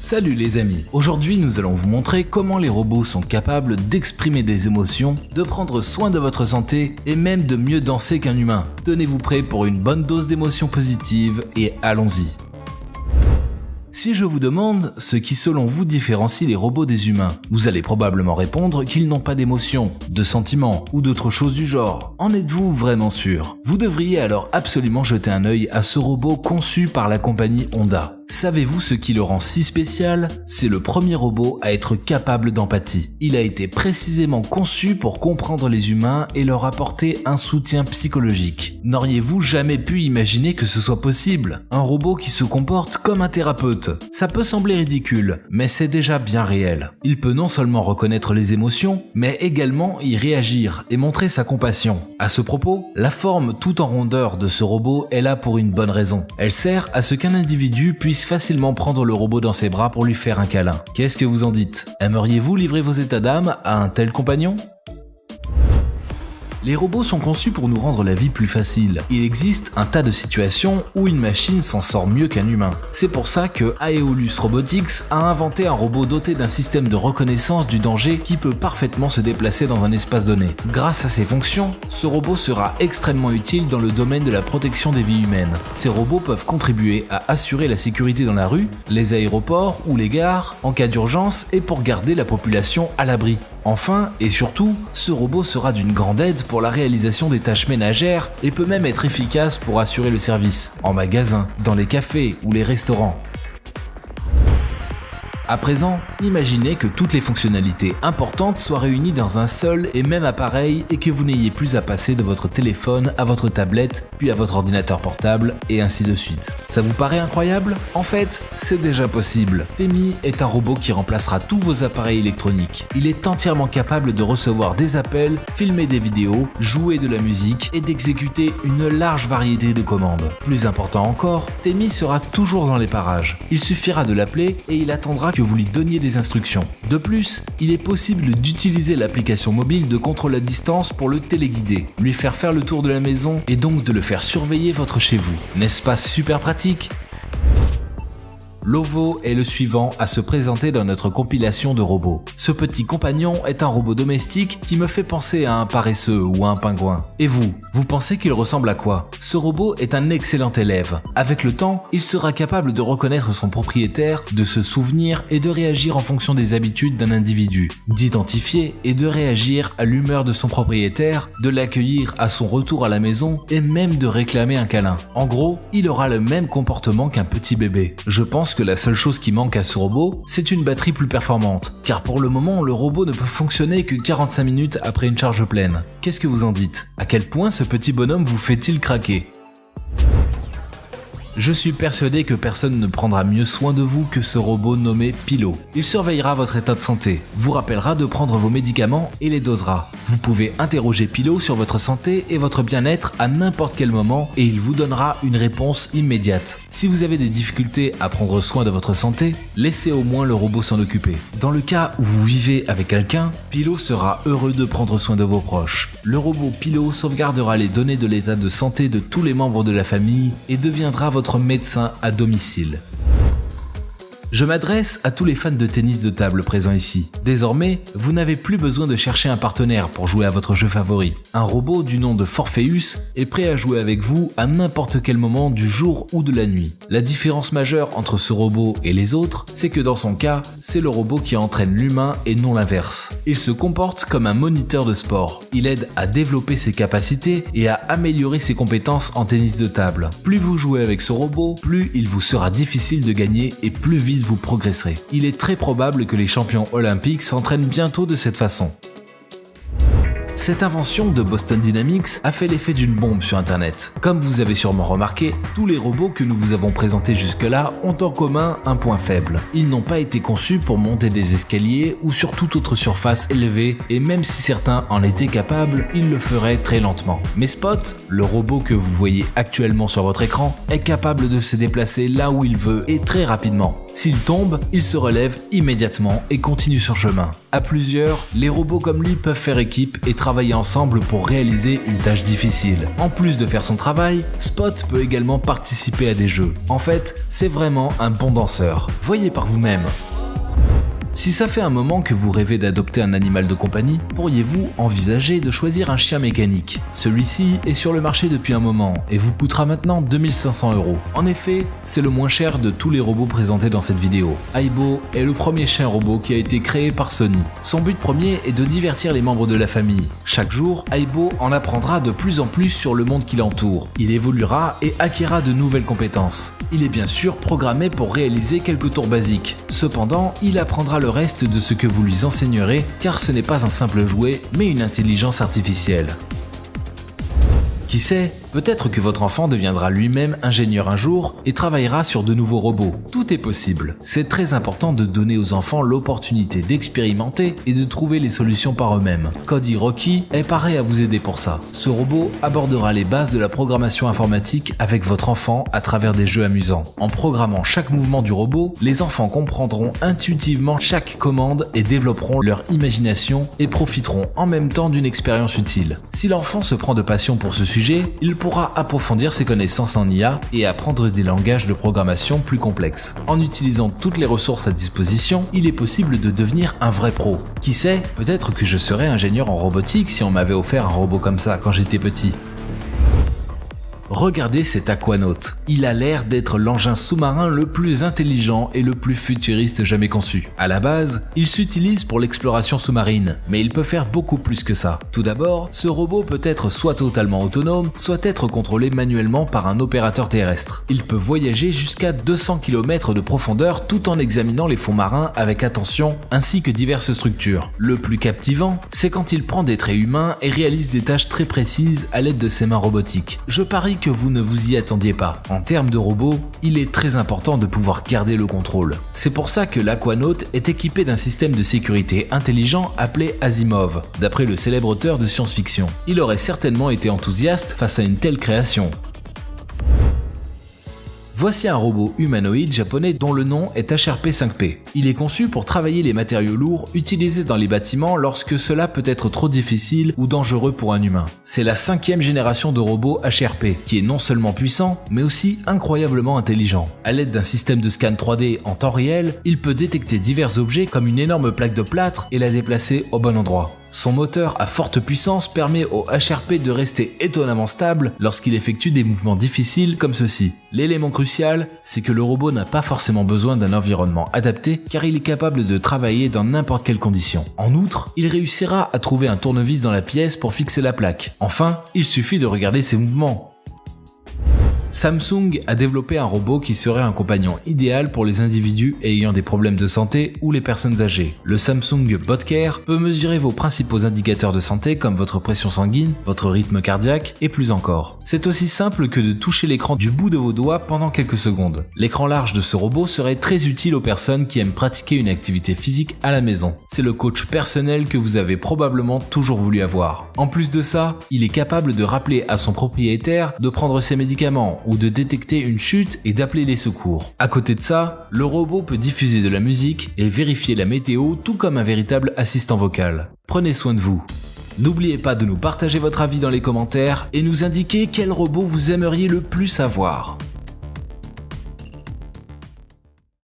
Salut les amis, aujourd'hui nous allons vous montrer comment les robots sont capables d'exprimer des émotions, de prendre soin de votre santé et même de mieux danser qu'un humain. Tenez-vous prêts pour une bonne dose d'émotions positives et allons-y. Si je vous demande ce qui selon vous différencie les robots des humains, vous allez probablement répondre qu'ils n'ont pas d'émotions, de sentiments ou d'autres choses du genre. En êtes-vous vraiment sûr? Vous devriez alors absolument jeter un œil à ce robot conçu par la compagnie Honda. Savez-vous ce qui le rend si spécial? C'est le premier robot à être capable d'empathie. Il a été précisément conçu pour comprendre les humains et leur apporter un soutien psychologique. N'auriez-vous jamais pu imaginer que ce soit possible? Un robot qui se comporte comme un thérapeute. Ça peut sembler ridicule, mais c'est déjà bien réel. Il peut non seulement reconnaître les émotions, mais également y réagir et montrer sa compassion. À ce propos, la forme tout en rondeur de ce robot est là pour une bonne raison. Elle sert à ce qu'un individu puisse facilement prendre le robot dans ses bras pour lui faire un câlin. Qu'est-ce que vous en dites? Aimeriez-vous livrer vos états d'âme à un tel compagnon? Les robots sont conçus pour nous rendre la vie plus facile. Il existe un tas de situations où une machine s'en sort mieux qu'un humain. C'est pour ça que Aeolus Robotics a inventé un robot doté d'un système de reconnaissance du danger qui peut parfaitement se déplacer dans un espace donné. Grâce à ces fonctions, ce robot sera extrêmement utile dans le domaine de la protection des vies humaines. Ces robots peuvent contribuer à assurer la sécurité dans la rue, les aéroports ou les gares, en cas d'urgence et pour garder la population à l'abri. Enfin, et surtout, ce robot sera d'une grande aide pour la réalisation des tâches ménagères et peut même être efficace pour assurer le service, en magasin, dans les cafés ou les restaurants. À présent, imaginez que toutes les fonctionnalités importantes soient réunies dans un seul et même appareil et que vous n'ayez plus à passer de votre téléphone à votre tablette, puis à votre ordinateur portable, et ainsi de suite. Ça vous paraît incroyable? En fait, c'est déjà possible. Temi est un robot qui remplacera tous vos appareils électroniques. Il est entièrement capable de recevoir des appels, filmer des vidéos, jouer de la musique et d'exécuter une large variété de commandes. Plus important encore, Temi sera toujours dans les parages. Il suffira de l'appeler et il attendra que vous lui donniez des instructions. De plus, il est possible d'utiliser l'application mobile de contrôle à distance pour le téléguider, lui faire le tour de la maison et donc de le faire surveiller votre chez vous. N'est-ce pas super pratique ? Lovo est le suivant à se présenter dans notre compilation de robots. Ce petit compagnon est un robot domestique qui me fait penser à un paresseux ou à un pingouin. Et vous pensez qu'il ressemble à quoi? Ce robot est un excellent élève. Avec le temps, il sera capable de reconnaître son propriétaire, de se souvenir et de réagir en fonction des habitudes d'un individu, d'identifier et de réagir à l'humeur de son propriétaire, de l'accueillir à son retour à la maison et même de réclamer un câlin. En gros, il aura le même comportement qu'un petit bébé. Je pense que la seule chose qui manque à ce robot, c'est une batterie plus performante, car pour le moment, le robot ne peut fonctionner que 45 minutes après une charge pleine. Qu'est-ce que vous en dites? À quel point ce petit bonhomme vous fait-il craquer? Je suis persuadé que personne ne prendra mieux soin de vous que ce robot nommé Pilo. Il surveillera votre état de santé, vous rappellera de prendre vos médicaments et les dosera. Vous pouvez interroger Pilo sur votre santé et votre bien-être à n'importe quel moment et il vous donnera une réponse immédiate. Si vous avez des difficultés à prendre soin de votre santé, laissez au moins le robot s'en occuper. Dans le cas où vous vivez avec quelqu'un, Pilo sera heureux de prendre soin de vos proches. Le robot Pilo sauvegardera les données de l'état de santé de tous les membres de la famille et deviendra votre médecin à domicile. Je m'adresse à tous les fans de tennis de table présents ici. Désormais, vous n'avez plus besoin de chercher un partenaire pour jouer à votre jeu favori. Un robot du nom de Forpheus est prêt à jouer avec vous à n'importe quel moment du jour ou de la nuit. La différence majeure entre ce robot et les autres, c'est que dans son cas, c'est le robot qui entraîne l'humain et non l'inverse. Il se comporte comme un moniteur de sport. Il aide à développer ses capacités et à améliorer ses compétences en tennis de table. Plus vous jouez avec ce robot, plus il vous sera difficile de gagner et plus vite vous progresserez. Il est très probable que les champions olympiques s'entraînent bientôt de cette façon. Cette invention de Boston Dynamics a fait l'effet d'une bombe sur Internet. Comme vous avez sûrement remarqué, tous les robots que nous vous avons présentés jusque-là ont en commun un point faible. Ils n'ont pas été conçus pour monter des escaliers ou sur toute autre surface élevée, et même si certains en étaient capables, ils le feraient très lentement. Mais Spot, le robot que vous voyez actuellement sur votre écran, est capable de se déplacer là où il veut et très rapidement. S'il tombe, il se relève immédiatement et continue son chemin. À plusieurs, les robots comme lui peuvent faire équipe et travailler ensemble pour réaliser une tâche difficile. En plus de faire son travail, Spot peut également participer à des jeux. En fait, c'est vraiment un bon danseur. Voyez par vous-même. Si ça fait un moment que vous rêvez d'adopter un animal de compagnie, pourriez-vous envisager de choisir un chien mécanique? Celui-ci est sur le marché depuis un moment et vous coûtera maintenant 2500 €. En effet, c'est le moins cher de tous les robots présentés dans cette vidéo. Aibo est le premier chien robot qui a été créé par Sony. Son but premier est de divertir les membres de la famille. Chaque jour, Aibo en apprendra de plus en plus sur le monde qui l'entoure. Il évoluera et acquérera de nouvelles compétences. Il est bien sûr programmé pour réaliser quelques tours basiques. Cependant, il apprendra le reste de ce que vous lui enseignerez, car ce n'est pas un simple jouet, mais une intelligence artificielle. Qui sait, peut-être que votre enfant deviendra lui-même ingénieur un jour et travaillera sur de nouveaux robots. Tout est possible. C'est très important de donner aux enfants l'opportunité d'expérimenter et de trouver les solutions par eux-mêmes. Cody Rocky est paré à vous aider pour ça. Ce robot abordera les bases de la programmation informatique avec votre enfant à travers des jeux amusants. En programmant chaque mouvement du robot, les enfants comprendront intuitivement chaque commande et développeront leur imagination et profiteront en même temps d'une expérience utile. Si l'enfant se prend de passion pour ce sujet, il pourra approfondir ses connaissances en IA et apprendre des langages de programmation plus complexes. En utilisant toutes les ressources à disposition, il est possible de devenir un vrai pro. Qui sait, peut-être que je serais ingénieur en robotique si on m'avait offert un robot comme ça quand j'étais petit. Regardez cet aquanaut. Il a l'air d'être l'engin sous-marin le plus intelligent et le plus futuriste jamais conçu. À la base, il s'utilise pour l'exploration sous-marine, mais il peut faire beaucoup plus que ça. Tout d'abord, ce robot peut être soit totalement autonome, soit être contrôlé manuellement par un opérateur terrestre. Il peut voyager jusqu'à 200 km de profondeur tout en examinant les fonds marins avec attention, ainsi que diverses structures. Le plus captivant, c'est quand il prend des traits humains et réalise des tâches très précises à l'aide de ses mains robotiques. Je parie que vous ne vous y attendiez pas. En termes de robots, il est très important de pouvoir garder le contrôle. C'est pour ça que l'Aquanaut est équipé d'un système de sécurité intelligent appelé Asimov, d'après le célèbre auteur de science-fiction. Il aurait certainement été enthousiaste face à une telle création. Voici un robot humanoïde japonais dont le nom est HRP-5P. Il est conçu pour travailler les matériaux lourds utilisés dans les bâtiments lorsque cela peut être trop difficile ou dangereux pour un humain. C'est la 5e génération de robots HRP, qui est non seulement puissant, mais aussi incroyablement intelligent. À l'aide d'un système de scan 3D en temps réel, il peut détecter divers objets comme une énorme plaque de plâtre et la déplacer au bon endroit. Son moteur à forte puissance permet au HRP de rester étonnamment stable lorsqu'il effectue des mouvements difficiles comme ceci. L'élément crucial, c'est que le robot n'a pas forcément besoin d'un environnement adapté car il est capable de travailler dans n'importe quelle condition. En outre, il réussira à trouver un tournevis dans la pièce pour fixer la plaque. Enfin, il suffit de regarder ses mouvements. Samsung a développé un robot qui serait un compagnon idéal pour les individus ayant des problèmes de santé ou les personnes âgées. Le Samsung BotCare peut mesurer vos principaux indicateurs de santé comme votre pression sanguine, votre rythme cardiaque et plus encore. C'est aussi simple que de toucher l'écran du bout de vos doigts pendant quelques secondes. L'écran large de ce robot serait très utile aux personnes qui aiment pratiquer une activité physique à la maison. C'est le coach personnel que vous avez probablement toujours voulu avoir. En plus de ça, il est capable de rappeler à son propriétaire de prendre ses médicaments ou de détecter une chute et d'appeler les secours. À côté de ça, le robot peut diffuser de la musique et vérifier la météo tout comme un véritable assistant vocal. Prenez soin de vous. N'oubliez pas de nous partager votre avis dans les commentaires et nous indiquer quel robot vous aimeriez le plus avoir.